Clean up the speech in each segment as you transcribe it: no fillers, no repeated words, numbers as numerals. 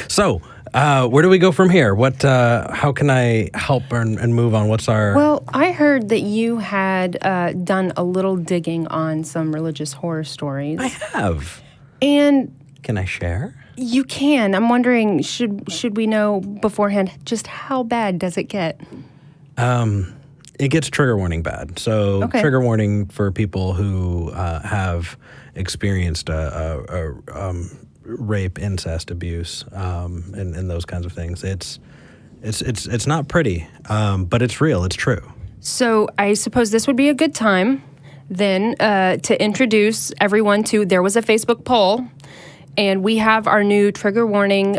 So, where do we go from here? How can I help and move on? What's our... Well, I heard that you had done a little digging on some religious horror stories. I have. And... Can I share? You can. I'm wondering, should we know beforehand just how bad does it get? It gets trigger warning bad. So Okay. Trigger warning for people who have experienced rape, incest, abuse, and those kinds of things. It's not pretty, but it's real. It's true. So I suppose this would be a good time then to introduce everyone to, there was a Facebook poll, and we have our new trigger warning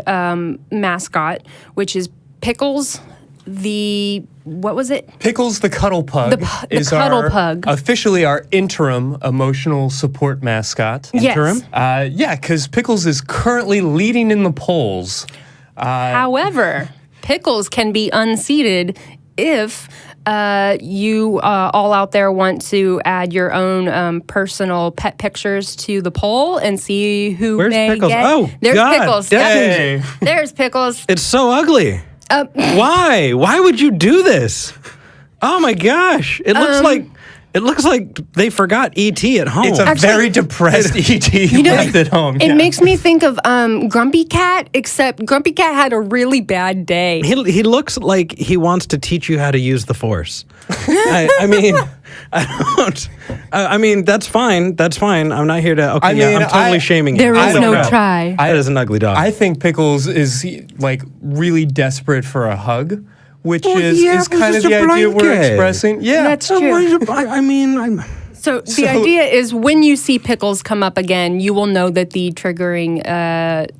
mascot, which is Pickles, what was it? Pickles the Cuddle Pug is Cuddle Pug. Officially our interim emotional support mascot. Yes. Interim? Yeah, because Pickles is currently leading in the polls. However, Pickles can be unseated if you all out there want to add your own personal pet pictures to the poll and see who Where's may Pickles? get. Oh, There's God. Pickles. Hey. There's Pickles. It's so ugly. Why? Why would you do this? Oh my gosh! It looks like they forgot ET at home. It's a very depressed ET left at home. It makes me think of Grumpy Cat, except Grumpy Cat had a really bad day. He looks like he wants to teach you how to use the Force. I mean, I don't. I mean, that's fine. That's fine. I'm not here to. Okay, I'm totally shaming you. There is no try. That is an ugly dog. I think Pickles is like really desperate for a hug, which is kind of the idea we're expressing. Yeah, That's true. I mean, So the idea is when you see Pickles come up again, you will know that the triggering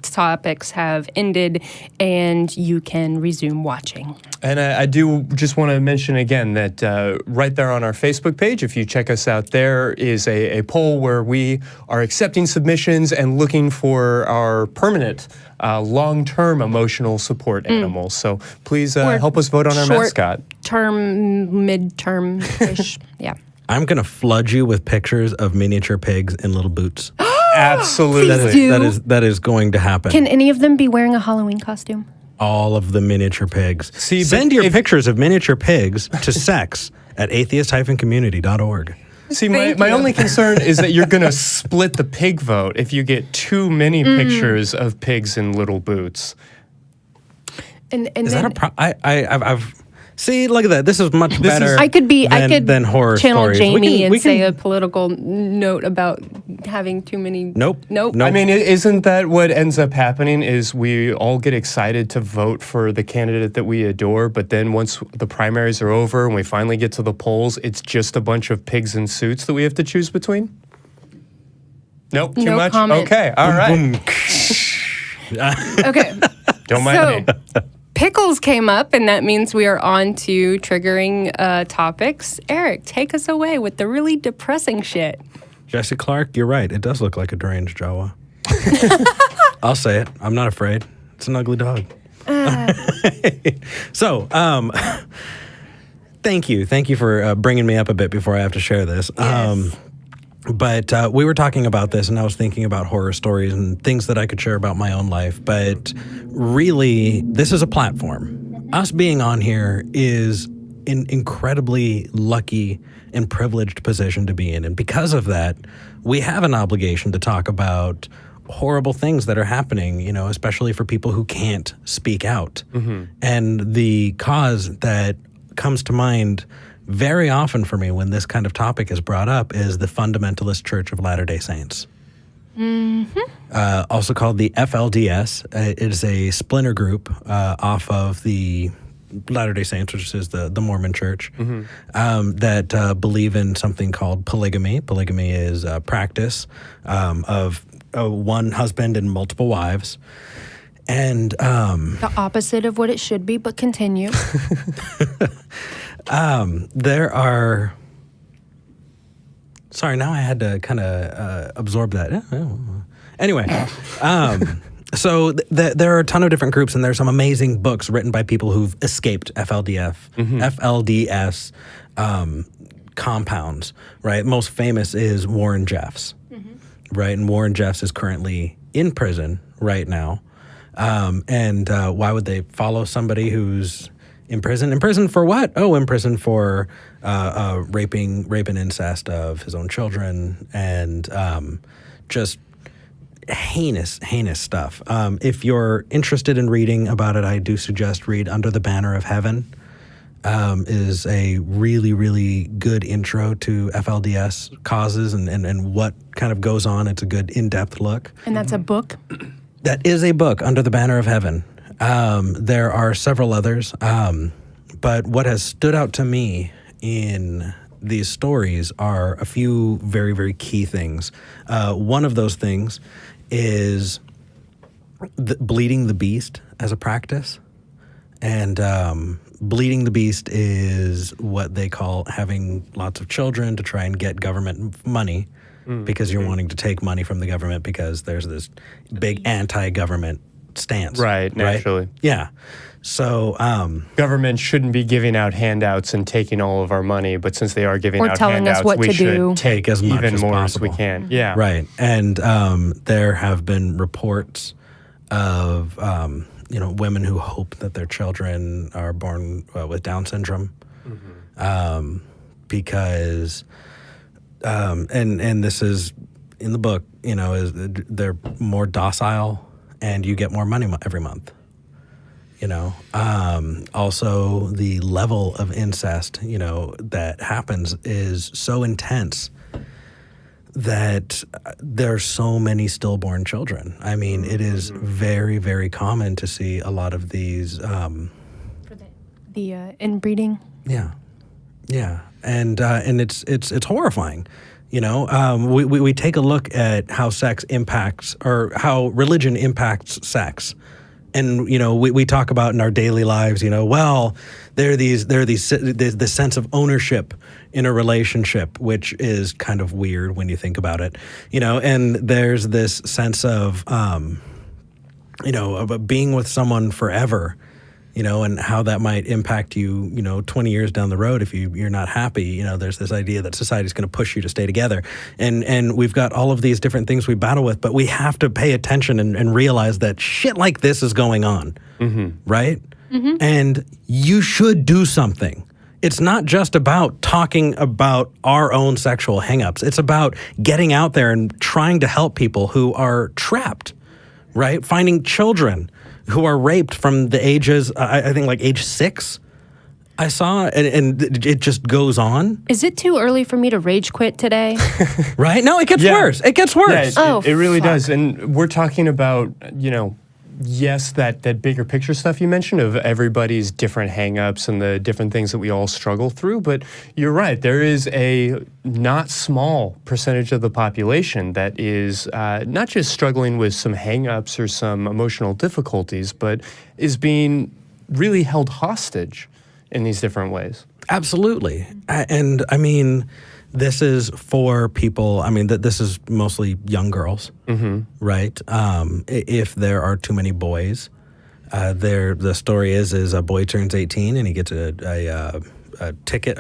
topics have ended and you can resume watching. And I do just want to mention again that right there on our Facebook page, if you check us out, there is a poll where we are accepting submissions and looking for our permanent long-term emotional support animals. So please help us vote on our mascot. Term, midterm-ish, yeah. I'm gonna flood you with pictures of miniature pigs in little boots. Absolutely. do. That is going to happen. Can any of them be wearing a Halloween costume? All of the miniature pigs. See, Send your pictures of miniature pigs to sex@atheist-community.org. See, my only concern is that you're going to split the pig vote if you get too many pictures of pigs in little boots. And Is that a problem? I've see, look at that. This is much better. I could than horror channel stories. Jamie We and say can- a political note about having too many. Nope. I mean, isn't that what ends up happening is we all get excited to vote for the candidate that we adore, but then once the primaries are over and we finally get to the polls, it's just a bunch of pigs in suits that we have to choose between? Nope, too No much? comment. Okay, all right. Okay. Don't mind me. Pickles came up, and that means we are on to triggering topics. Eric, take us away with the really depressing shit. Jesse Clark, you're right. It does look like a deranged Jawa. I'll say it. I'm not afraid. It's an ugly dog. So, thank you. Thank you for bringing me up a bit before I have to share this. Yes. But we were talking about this, and I was thinking about horror stories and things that I could share about my own life. But really, this is a platform. Us being on here is an incredibly lucky and privileged position to be in. And because of that, we have an obligation to talk about horrible things that are happening, you know, especially for people who can't speak out. Mm-hmm. And the cause that comes to mind very often for me when this kind of topic is brought up is the Fundamentalist Church of Latter-day Saints. Mm-hmm. Also called the FLDS. It is a splinter group off of the Latter-day Saints, which is the Mormon church, that believe in something called polygamy. Polygamy is a practice of one husband and multiple wives. And The opposite of what it should be, but continue. there are... Sorry, now I had to kind of absorb that. Anyway, so there are a ton of different groups, and there's some amazing books written by people who've escaped FLDS compounds, right? Most famous is Warren Jeffs, right? And Warren Jeffs is currently in prison right now And why would they follow somebody who's in prison? In prison for what? Oh, in prison for rape and incest of his own children, and just heinous stuff. If you're interested in reading about it, I do suggest read Under the Banner of Heaven. Is a really, really good intro to FLDS causes and what kind of goes on. It's a good in-depth look. And that's a book? That is a book, Under the Banner of Heaven. There are several others, but what has stood out to me in these stories are a few very, very key things. One of those things is bleeding the beast as a practice. And bleeding the beast is what they call having lots of children to try and get government money because you're wanting to take money from the government because there's this big anti-government stance. Right, naturally. Right? Yeah. So government shouldn't be giving out handouts and taking all of our money, but since they are giving out telling handouts, us what we to should do. Take as much even as more possible. as we can. Yeah. Right. And there have been reports of women who hope that their children are born with Down syndrome, because and this is in the book. Is they're more docile and you get more money every month. Also the level of incest that happens is so intense that there's so many stillborn children. I mean, it is very, very common to see a lot of these. For the inbreeding? Yeah. And it's horrifying. We take a look at how sex impacts, or how religion impacts sex. And we talk about in our daily lives, there are this sense of ownership in a relationship, which is kind of weird when you think about it, and there's this sense of of being with someone forever, and how that might impact you, 20 years down the road if you're not happy. There's this idea that society's going to push you to stay together. And we've got all of these different things we battle with, but we have to pay attention and realize that shit like this is going on, right? And you should do something. It's not just about talking about our own sexual hangups. It's about getting out there and trying to help people who are trapped, right? Finding children who are raped from the ages, I think like age 6, I saw, and it just goes on. Is it too early for me to rage quit today? Right? No, it gets worse. It gets worse. Yeah, it really does. And we're talking about, yes, that bigger picture stuff you mentioned of everybody's different hang-ups and the different things that we all struggle through. But you're right. There is a not small percentage of the population that is not just struggling with some hang-ups or some emotional difficulties, but is being really held hostage in these different ways. Absolutely. And I mean, this is for people, this is mostly young girls, right? If there are too many boys, the story is a boy turns 18 and he gets a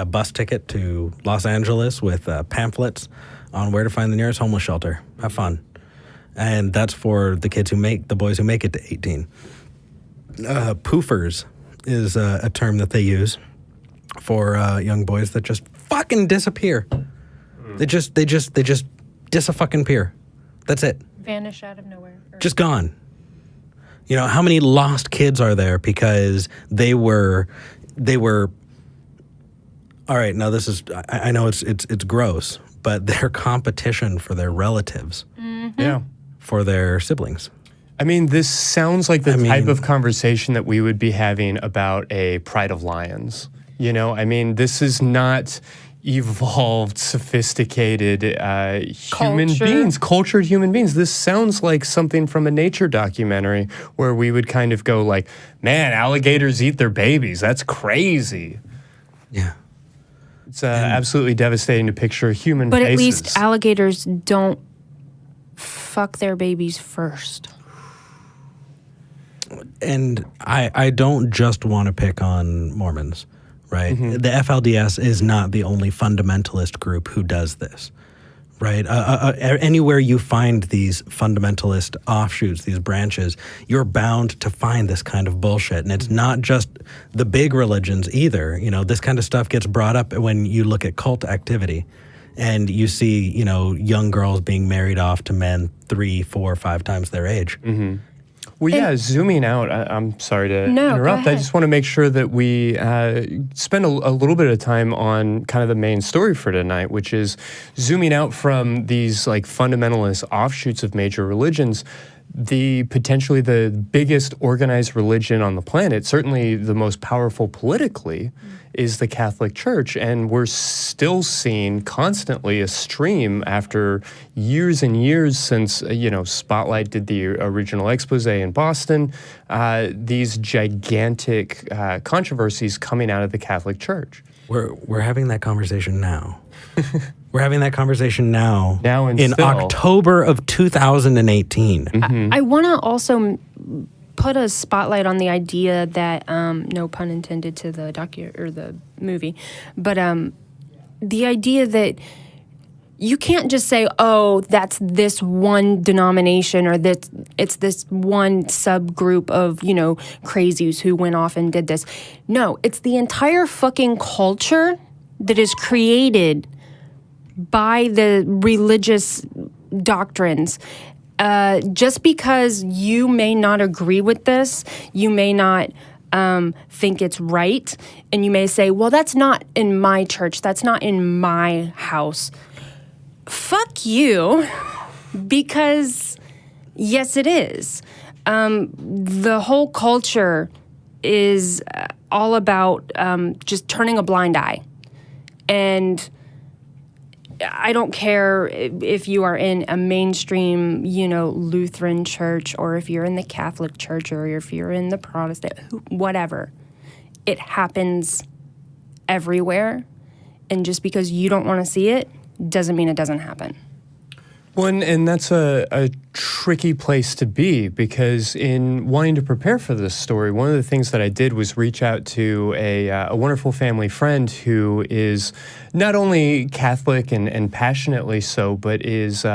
bus ticket to Los Angeles with pamphlets on where to find the nearest homeless shelter. Have fun. And that's for the boys who make it to 18. Poofers is a term that they use for young boys that just fucking disappear. They just dis-a-fucking-peer. That's it. Vanish out of nowhere. Just gone. How many lost kids are there because they were all right, now this is, I know it's gross, but they're competition for their relatives. Yeah. For their siblings. I mean, this sounds like the type of conversation that we would be having about a Pride of Lions. This is not evolved, sophisticated cultured human beings. This sounds like something from a nature documentary where we would kind of go like, man, alligators eat their babies. That's crazy. Yeah. It's absolutely devastating to picture human faces. But at least alligators don't fuck their babies first. And I don't just want to pick on Mormons, right? The FLDS is not the only fundamentalist group who does this, right? Anywhere you find these fundamentalist offshoots, these branches, you're bound to find this kind of bullshit. And it's not just the big religions either. You know, this kind of stuff gets brought up when you look at cult activity and you see, you know, young girls being married off to men 3, 4, 5 times their age. Mm-hmm. Well, yeah, zooming out, I'm sorry to interrupt. Go I just want to make sure that we spend a little bit of time on kind of the main story for tonight, which is zooming out from these like fundamentalist offshoots of major religions. Potentially the biggest organized religion on the planet, certainly the most powerful politically, is the Catholic Church. And we're still seeing constantly a stream after years and years since, Spotlight did the original expose in Boston, these gigantic controversies coming out of the Catholic Church. We're having that conversation now. We're having that conversation now in still. October of 2018. Mm-hmm. I want to also put a spotlight on the idea that, no pun intended to the the movie, but the idea that you can't just say, oh, that's this one denomination or that it's this one subgroup of, crazies who went off and did this. No, it's the entire fucking culture that is created by the religious doctrines. Just because you may not agree with this, you may not think it's right, and you may say, well, that's not in my church, that's not in my house. Fuck you, because yes, it is. The whole culture is all about just turning a blind eye. And I don't care if you are in a mainstream, Lutheran church, or if you're in the Catholic Church, or if you're in the Protestant, whatever. It happens everywhere. And just because you don't want to see it doesn't mean it doesn't happen. Well, and that's a tricky place to be, because in wanting to prepare for this story, one of the things that I did was reach out to a wonderful family friend who is not only Catholic and passionately so, but is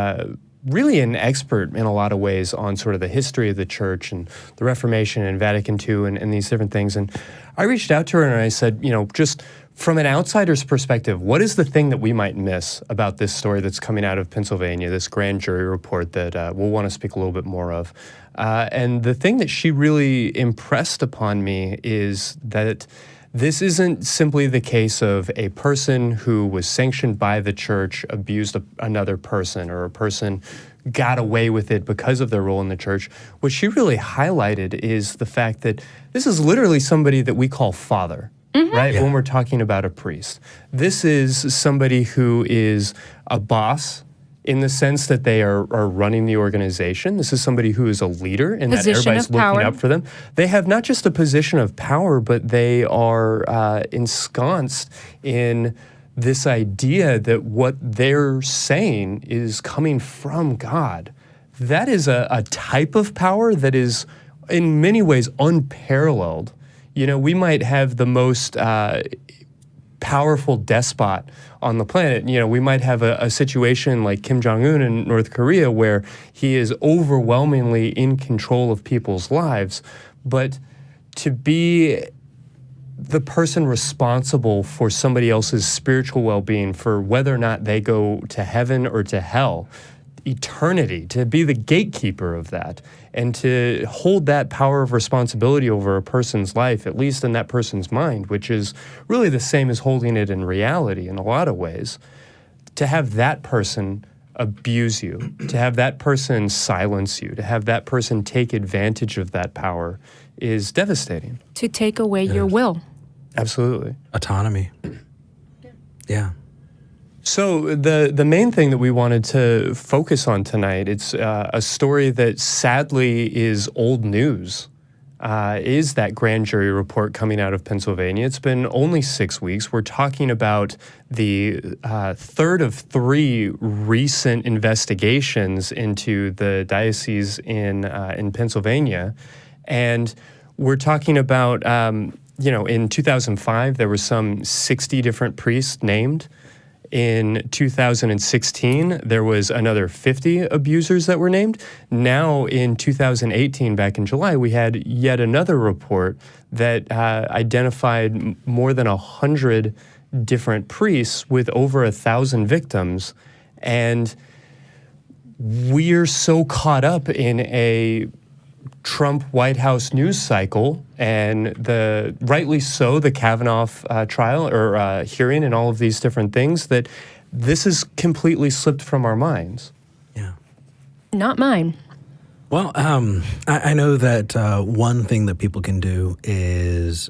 really an expert in a lot of ways on sort of the history of the church and the Reformation and Vatican II and these different things. And I reached out to her and I said, just from an outsider's perspective, what is the thing that we might miss about this story that's coming out of Pennsylvania, this grand jury report that we'll want to speak a little bit more of? And the thing that she really impressed upon me is that this isn't simply the case of a person who was sanctioned by the church abused another person, or a person got away with it because of their role in the church. What she really highlighted is the fact that this is literally somebody that we call father. Mm-hmm. Right? Yeah. When we're talking about a priest. This is somebody who is a boss in the sense that they are running the organization. This is somebody who is a leader in that everybody's looking up for them. They have not just a position of power, but they are ensconced in this idea that what they're saying is coming from God. That is a type of power that is in many ways unparalleled. We might have the most powerful despot on the planet. We might have a situation like Kim Jong-un in North Korea where he is overwhelmingly in control of people's lives. But to be the person responsible for somebody else's spiritual well-being, for whether or not they go to heaven or to hell, eternity, to be the gatekeeper of that, and to hold that power of responsibility over a person's life, at least in that person's mind, which is really the same as holding it in reality in a lot of ways. To have that person abuse you, to have that person silence you, to have that person take advantage of that power is devastating. To take away your will. Absolutely. Autonomy. Yeah. So the main thing that we wanted to focus on tonight, it's a story that sadly is old news, is that grand jury report coming out of Pennsylvania. It's been only 6 weeks. We're talking about the third of 3 recent investigations into the diocese in Pennsylvania. And we're talking about, in 2005, there were some 60 different priests named. In 2016, there was another 50 abusers that were named. Now, in 2018, back in July, we had yet another report that identified more than 100 different priests with over 1,000 victims. And we're so caught up in a Trump White House news cycle, and rightly so, the Kavanaugh trial or hearing and all of these different things, that this has completely slipped from our minds. Yeah. Not mine. Well, I know that one thing that people can do is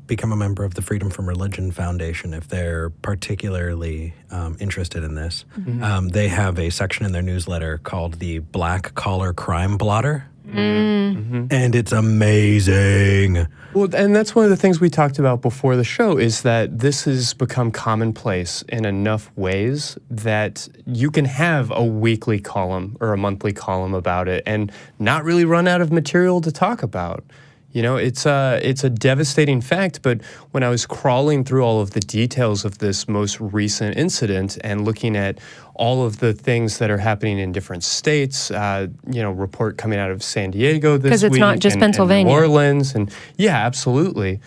become a member of the Freedom from Religion Foundation if they're particularly interested in this. Mm-hmm. They have a section in their newsletter called the Black Collar Crime Blotter. Mm-hmm. And it's amazing. Well, and that's one of the things we talked about before the show, is that this has become commonplace in enough ways that you can have a weekly column or a monthly column about it and not really run out of material to talk about. You know, it's a devastating fact, but when I was crawling through all of the details of this most recent incident and looking at all of the things that are happening in different states, report coming out of San Diego this week. Because it's not just Pennsylvania. And New Orleans, and yeah, absolutely.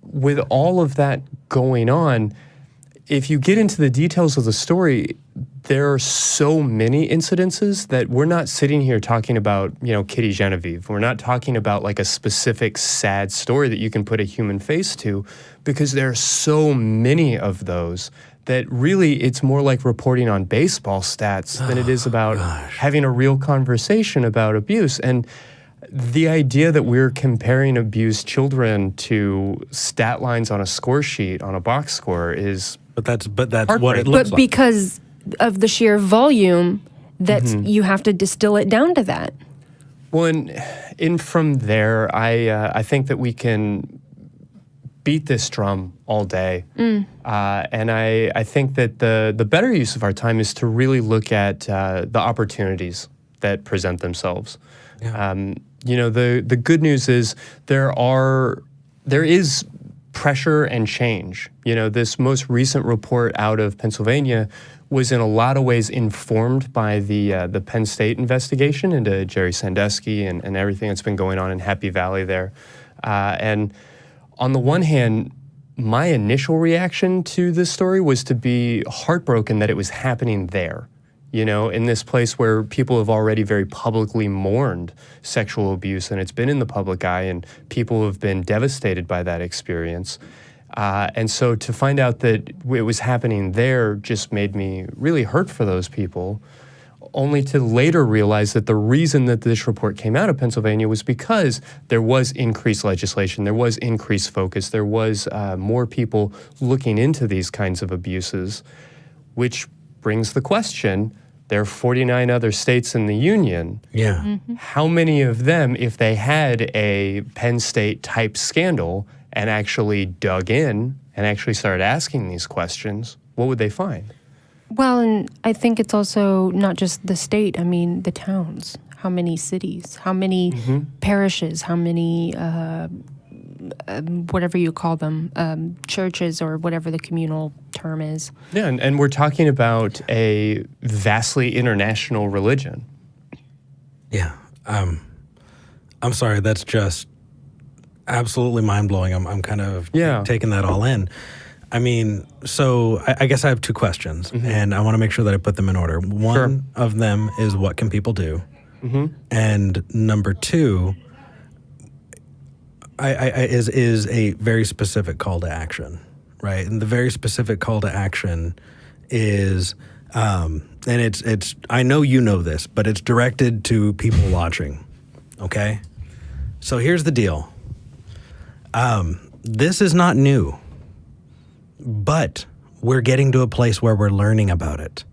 With all of that going on, if you get into the details of the story, there are so many incidences that we're not sitting here talking about, Kitty Genevieve. We're not talking about like a specific sad story that you can put a human face to, because there are so many of those that really it's more like reporting on baseball stats than it is about having a real conversation about abuse. And the idea that we're comparing abused children to stat lines on a score sheet, on a box score, is But that's what it looks But like. because of the sheer volume, that you have to distill it down to that. well. And from there, I think that we can beat this drum all day, and I think that the better use of our time is to really look at the opportunities that present themselves. Yeah. The good news is there is pressure and change. This most recent report out of Pennsylvania was in a lot of ways informed by the Penn State investigation into Jerry Sandusky and everything that's been going on in Happy Valley there. And on the one hand, my initial reaction to this story was to be heartbroken that it was happening there. In this place where people have already very publicly mourned sexual abuse, and it's been in the public eye, and people have been devastated by that experience. And so to find out that it was happening there just made me really hurt for those people, only to later realize that the reason that this report came out of Pennsylvania was because there was increased legislation, there was increased focus, there was more people looking into these kinds of abuses, which brings the question, there are 49 other states in the union. Yeah. How many of them, if they had a Penn State type scandal and actually dug in and actually started asking these questions, what would they find? Well, and I think it's also not just the state. I mean, the towns. How many cities? How many parishes? How many, whatever you call them, churches or whatever the communal term is? Yeah, and we're talking about a vastly international religion. Yeah. I'm sorry. That's just absolutely mind-blowing. I'm kind of taking that all in. I mean, so I guess I have two questions, and I want to make sure that I put them in order. One of them is, what can people do? And number two is a very specific call to action, right? And the very specific call to action is, and it's I know you know this, but it's directed to people watching, okay? So here's the deal. This is not new. But we're getting to a place where we're learning about it,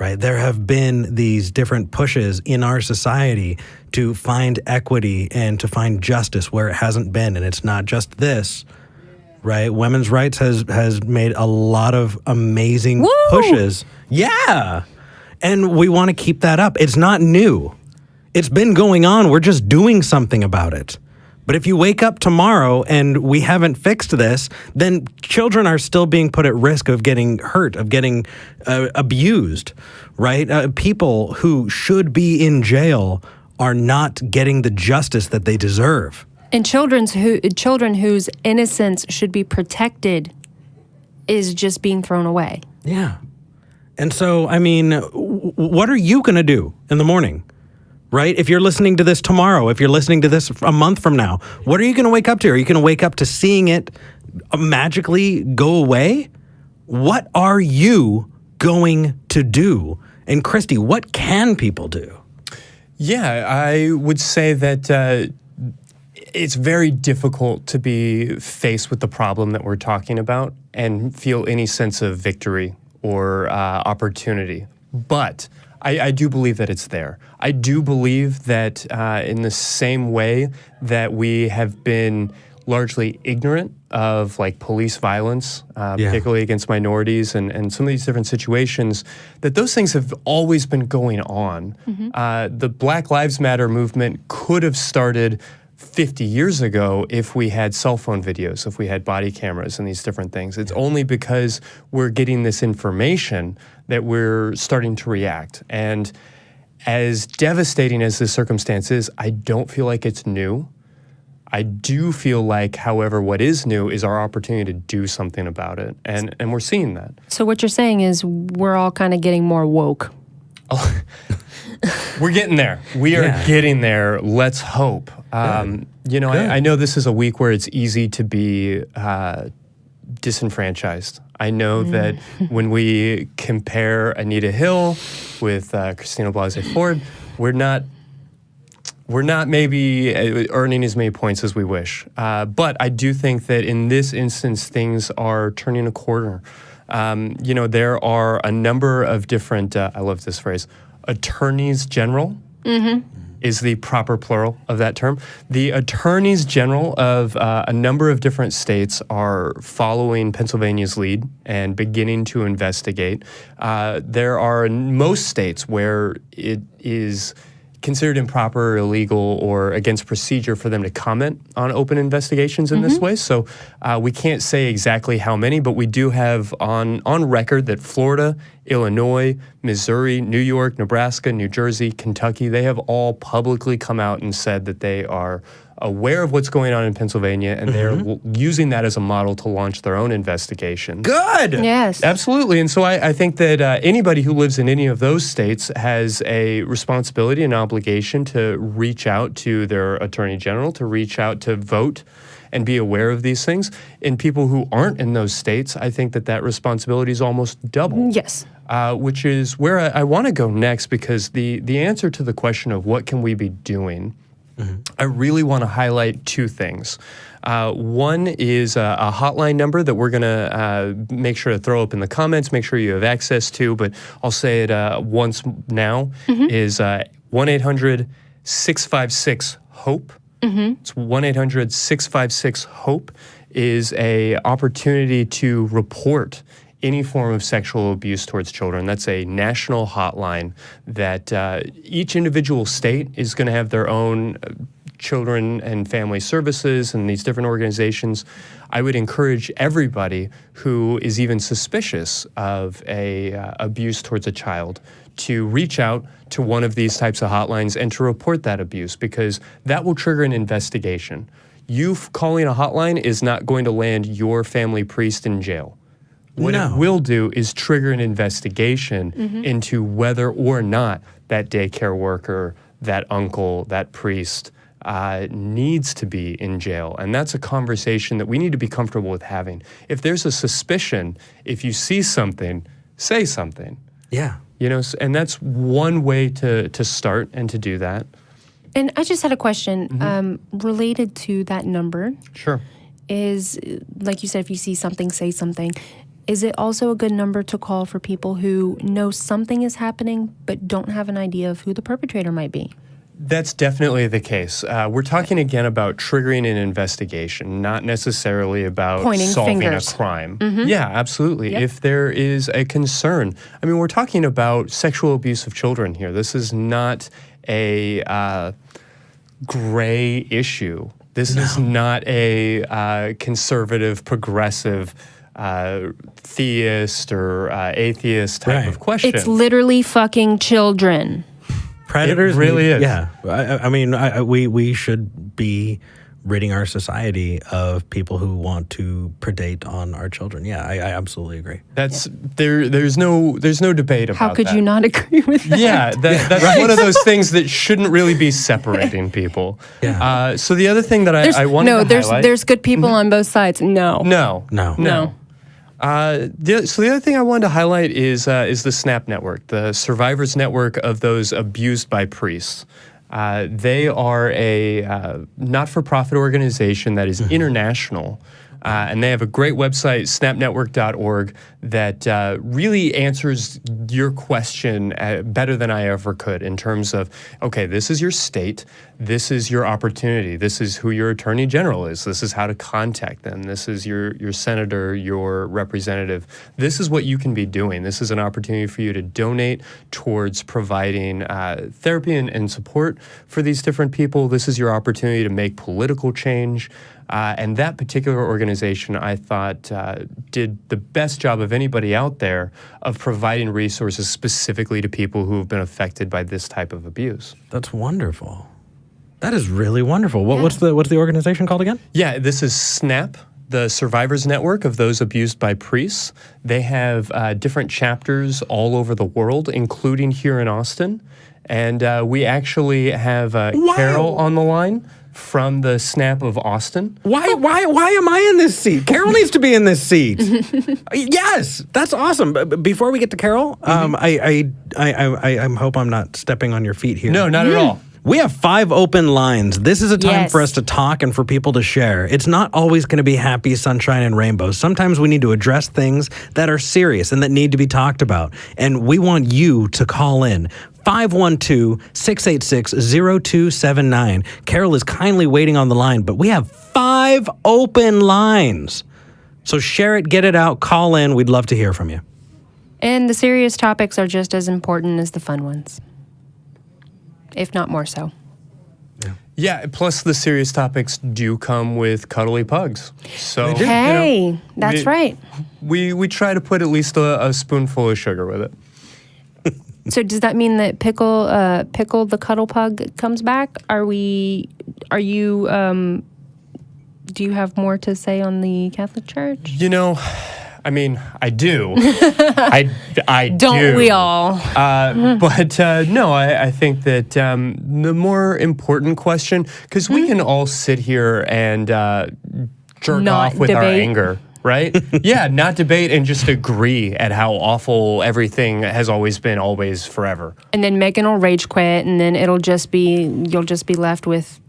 right? There have been these different pushes in our society to find equity and to find justice where it hasn't been. And it's not just this, right? Women's rights has made a lot of amazing pushes. Yeah. And we want to keep that up. It's not new. It's been going on. We're just doing something about it. But if you wake up tomorrow and we haven't fixed this, then children are still being put at risk of getting hurt, of getting abused, right? People who should be in jail are not getting the justice that they deserve. And children whose innocence should be protected is just being thrown away. Yeah. And so, I mean, what are you going to do in the morning? Right? If you're listening to this tomorrow, if you're listening to this a month from now, what are you going to wake up to? Are you going to wake up to seeing it magically go away? What are you going to do? And Christy, what can people do? Yeah, I would say that it's very difficult to be faced with the problem that we're talking about and feel any sense of victory or opportunity. But I do believe that it's there. I do believe that in the same way that we have been largely ignorant of like police violence, particularly against minorities and some of these different situations, that those things have always been going on. The Black Lives Matter movement could have started 50 years ago if we had cell phone videos, if we had body cameras and these different things. It's only because we're getting this information that we're starting to react. And as devastating as this circumstance is, I don't feel like it's new. I do feel like, however, what is new is our opportunity to do something about it. And we're seeing that. So what you're saying is we're all kind of getting more woke. We're getting there. We are getting there. Let's hope. I know this is a week where it's easy to be disenfranchised. I know that when we compare Anita Hill with Christina Blasey Ford, we're not maybe earning as many points as we wish. But I do think that in this instance, things are turning a corner. There are a number of different, I love this phrase, attorneys general is the proper plural of that term. The attorneys general of a number of different states are following Pennsylvania's lead and beginning to investigate. There are most states where it is considered improper or illegal or against procedure for them to comment on open investigations in this way. So we can't say exactly how many, but we do have on record that Florida, Illinois, Missouri, New York, Nebraska, New Jersey, Kentucky, they have all publicly come out and said that they are aware of what's going on in Pennsylvania, and they're using that as a model to launch their own investigations. Good! Yes. Absolutely. And so I think that anybody who lives in any of those states has a responsibility and obligation to reach out to their attorney general, to reach out to vote and be aware of these things. And people who aren't in those states, I think that responsibility is almost double. Yes. Which is where I want to go next, because the answer to the question of what can we be doing, I really want to highlight two things. One is a hotline number that we're going to make sure to throw up in the comments, make sure you have access to, but I'll say it once now, is 1-800-656-HOPE. It's 1-800-656-HOPE is a opportunity to report any form of sexual abuse towards children. That's a national hotline that each individual state is going to have their own children and family services and these different organizations. I would encourage everybody who is even suspicious of abuse towards a child to reach out to one of these types of hotlines and to report that abuse, because that will trigger an investigation. You calling a hotline is not going to land your family priest in jail. What it will do is trigger an investigation into whether or not that daycare worker, that uncle, that priest needs to be in jail. And that's a conversation that we need to be comfortable with having. If there's a suspicion, if you see something, say something. Yeah. And that's one way to start and to do that. And I just had a question related to that number. Sure. Is, like you said, if you see something, say something. Is it also a good number to call for people who know something is happening but don't have an idea of who the perpetrator might be? That's definitely the case. We're talking again about triggering an investigation, not necessarily about Pointing solving fingers. a crime. Yeah, absolutely. Yep. If there is a concern, I mean, we're talking about sexual abuse of children here. This is not a gray issue. This is not a conservative, progressive, theist or atheist type of question. It's literally fucking children. Predators It really is. Yeah, I mean, we should be ridding our society of people who want to predate on our children. Yeah, I absolutely agree. That's there's no debate about that. How could you not agree with that? Yeah, that's one of those things that shouldn't really be separating people. Yeah. So the other thing that I wanted to highlight. There's good people on both sides. No. No. No. So the other thing I wanted to highlight is the SNAP network, the survivors network of those abused by priests. They are a not-for-profit organization that is international, and they have a great website, snapnetwork.org, that really answers your question better than I ever could in terms of, okay, this is your state, this is your opportunity, this is who your attorney general is, this is how to contact them, this is your senator, your representative, this is what you can be doing. This is an opportunity for you to donate towards providing therapy and support for these different people. This is your opportunity to make political change. And that particular organization, I thought, did the best job of anybody out there of providing resources specifically to people who have been affected by this type of abuse. That's wonderful. That is really wonderful. What's the organization called again? Yeah, this is SNAP, the Survivors Network of those abused by priests. They have different chapters all over the world, including here in Austin. And we actually have Carol on the line from the SNAP of Austin. Why am I in this seat? Carol needs to be in this seat. Yes, that's awesome. But before we get to Carol, I hope I'm not stepping on your feet here. No, not at all. We have 5 open lines. This is a time for us to talk and for people to share. It's not always going to be happy, sunshine, and rainbows. Sometimes we need to address things that are serious and that need to be talked about. And we want you to call in. 512-686-0279. Carol is kindly waiting on the line, but we have 5 open lines. So share it, get it out, call in. We'd love to hear from you. And the serious topics are just as important as the fun ones, if not more so. Yeah, plus the serious topics do come with cuddly pugs. So Hey, that's right. We try to put at least a spoonful of sugar with it. So does that mean that Pickle the cuddle pug comes back? Do you have more to say on the Catholic Church? You know, I mean, I do. I Don't do. we all? But no, I think that the more important question, because we can all sit here and jerk Not off with our debate. anger. Right? Yeah, not debate and just agree at how awful everything has always been, always, forever. And then Megan will rage quit, and then you'll just be left with,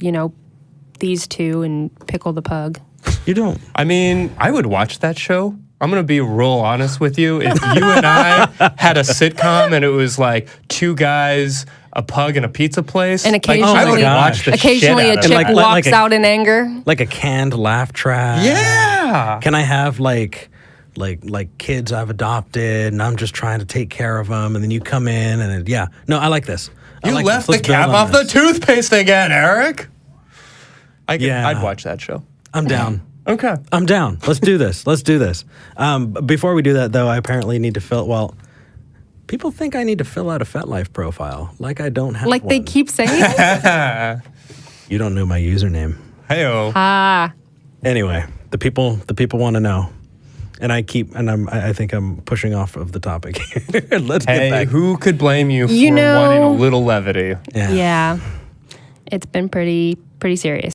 these two and Pickle the pug. You don't. I mean, I would watch that show. I'm going to be real honest with you. If you and I had a sitcom and it was like 2 guys, a pug, and a pizza place, And occasionally, I would watch the occasionally shit a out of chick it. walks out in anger. Like a canned laugh track. Yeah. Can I have like kids I've adopted and I'm just trying to take care of them, and then you come in and no, I like this. I You like left this. the Let's build cap on off the this. toothpaste again, Eric. I'd watch that show. I'm down. Okay. I'm down. Let's do this. Before we do that, though, I apparently need to people think I need to fill out a FetLife profile. Like I don't have Like one. they keep saying. You don't know my username. Hey-o. Anyway, the people want to know. And I think I'm pushing off of the topic. Let's get Hey, back. who could blame you for wanting a little levity? Yeah. It's been pretty serious.